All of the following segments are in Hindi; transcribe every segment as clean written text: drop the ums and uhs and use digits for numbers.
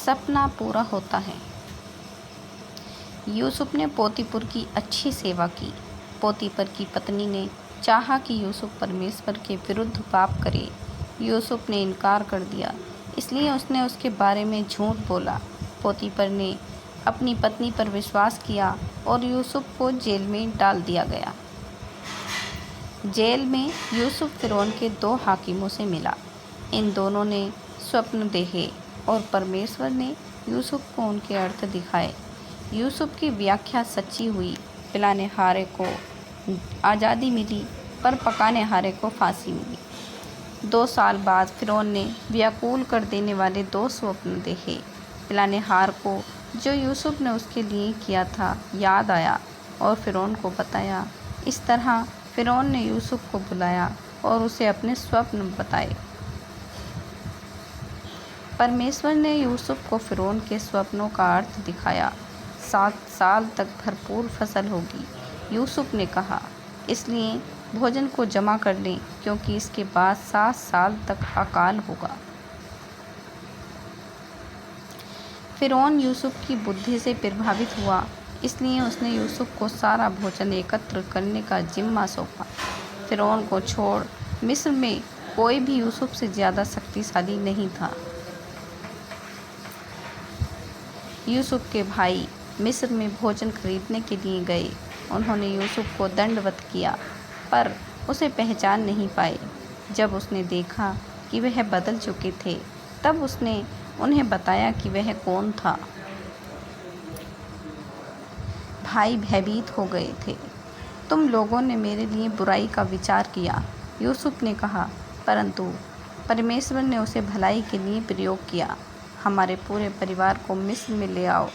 सपना पूरा होता है। यूसुफ ने पोतीपुर की अच्छी सेवा की। पोतीपर की पत्नी ने चाहा कि यूसुफ परमेश्वर के विरुद्ध पाप करे। यूसुफ ने इनकार कर दिया, इसलिए उसने उसके बारे में झूठ बोला। पोतीपर ने अपनी पत्नी पर विश्वास किया और यूसुफ को जेल में डाल दिया गया। जेल में यूसुफ फ़िरौन के 2 हाकिमों से मिला। इन दोनों ने स्वप्न देखे और परमेश्वर ने यूसुफ को उनके अर्थ दिखाए। यूसुफ की व्याख्या सच्ची हुई। पिलाने हारे को आज़ादी मिली, पर पकाने हारे को फांसी मिली। 2 साल बाद फ़िरौन ने व्याकुल कर देने वाले 2 स्वप्न देखे। पिलाने हार को जो यूसुफ ने उसके लिए किया था याद आया और फ़िरौन को बताया। इस तरह फ़िरौन ने यूसुफ को बुलाया और उसे अपने स्वप्न बताए। परमेश्वर ने यूसुफ को फ़िरौन के स्वप्नों का अर्थ दिखाया। 7 साल तक भरपूर फसल होगी। यूसुफ ने कहा, इसलिए भोजन को जमा कर लें, क्योंकि इसके बाद 7 साल तक अकाल होगा। फ़िरौन यूसुफ की बुद्धि से प्रभावित हुआ, इसलिए उसने यूसुफ को सारा भोजन एकत्र करने का जिम्मा सौंपा। फ़िरौन को छोड़ मिस्र में कोई भी यूसुफ से ज़्यादा शक्तिशाली नहीं था। यूसुफ के भाई मिस्र में भोजन खरीदने के लिए गए। उन्होंने यूसुफ को दंडवत किया, पर उसे पहचान नहीं पाए। जब उसने देखा कि वह बदल चुके थे, तब उसने उन्हें बताया कि वह कौन था। भाई भयभीत हो गए थे। तुम लोगों ने मेरे लिए बुराई का विचार किया, यूसुफ ने कहा, परंतु परमेश्वर ने उसे भलाई के लिए प्रयोग किया। हमारे पूरे परिवार को मिस्र में ले आओ।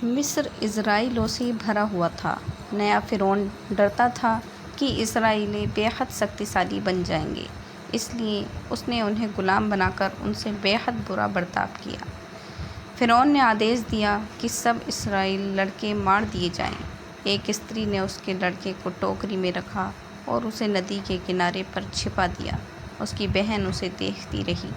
मिस्र इज़राइलों से भरा हुआ था। नया फ़िरौन डरता था कि इज़राइली बेहद शक्तिशाली बन जाएंगे, इसलिए उसने उन्हें गुलाम बनाकर उनसे बेहद बुरा बर्ताव किया। फ़िरौन ने आदेश दिया कि सब इज़राइली लड़के मार दिए जाएं। एक स्त्री ने उसके लड़के को टोकरी में रखा और उसे नदी के किनारे पर छिपा दिया। उसकी बहन उसे देखती रही।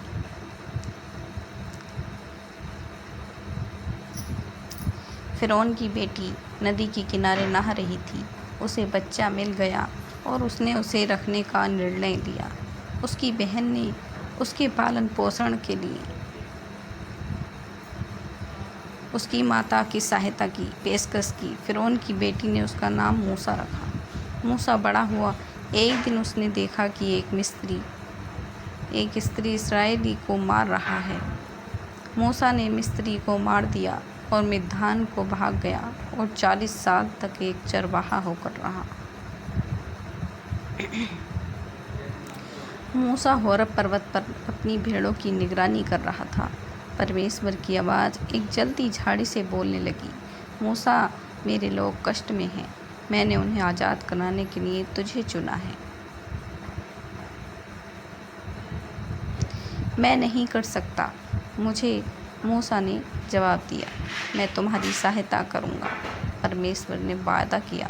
फ़िरौन की बेटी नदी के किनारे नहा रही थी। उसे बच्चा मिल गया और उसने उसे रखने का निर्णय लिया। उसकी बहन ने उसके पालन पोषण के लिए उसकी माता की सहायता की पेशकश की। फ़िरौन की बेटी ने उसका नाम मूसा रखा। मूसा बड़ा हुआ। एक दिन उसने देखा कि एक स्त्री इस्राएली को मार रहा है। मूसा ने मिस्री को मार दिया और मिद्यान को भाग गया और 40 साल तक एक चरवाहा होकर रहा। मूसा होरेब पर्वत पर अपनी भेड़ों की निगरानी कर रहा था। परमेश्वर की आवाज़ एक जलती झाड़ी से बोलने लगी, मूसा, मेरे लोग कष्ट में हैं। मैंने उन्हें आज़ाद कराने के लिए तुझे चुना है। मैं नहीं कर सकता, मुझे मूसा ने जवाब दिया। मैं तुम्हारी सहायता करूँगा। परमेश्वर ने वादा किया।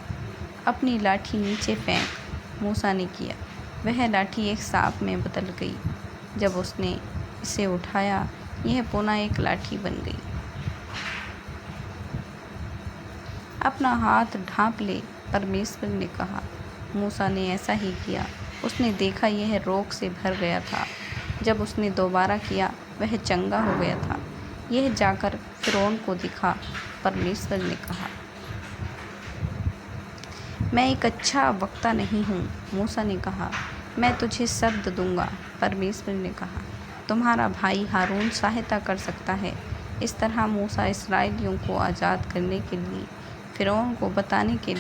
अपनी लाठी नीचे फेंक। मूसा ने किया। वह लाठी एक सांप में बदल गई। जब उसने इसे उठाया, यह पुनः एक लाठी बन गई। अपना हाथ ढांप ले, परमेश्वर ने कहा। मूसा ने ऐसा ही किया। उसने देखा यह रोग से भर गया था। जब उसने दोबारा किया, वह चंगा हो गया था। यह जाकर फ़िरौन को दिखा। परमेश्वर ने कहा, मैं एक अच्छा वक्ता नहीं हूँ। मूसा ने कहा, मैं तुझे शब्द दूंगा। परमेश्वर ने कहा, तुम्हारा भाई हारून सहायता कर सकता है। इस तरह मूसा इस्राएलियों को आज़ाद करने के लिए फ़िरौन को बताने के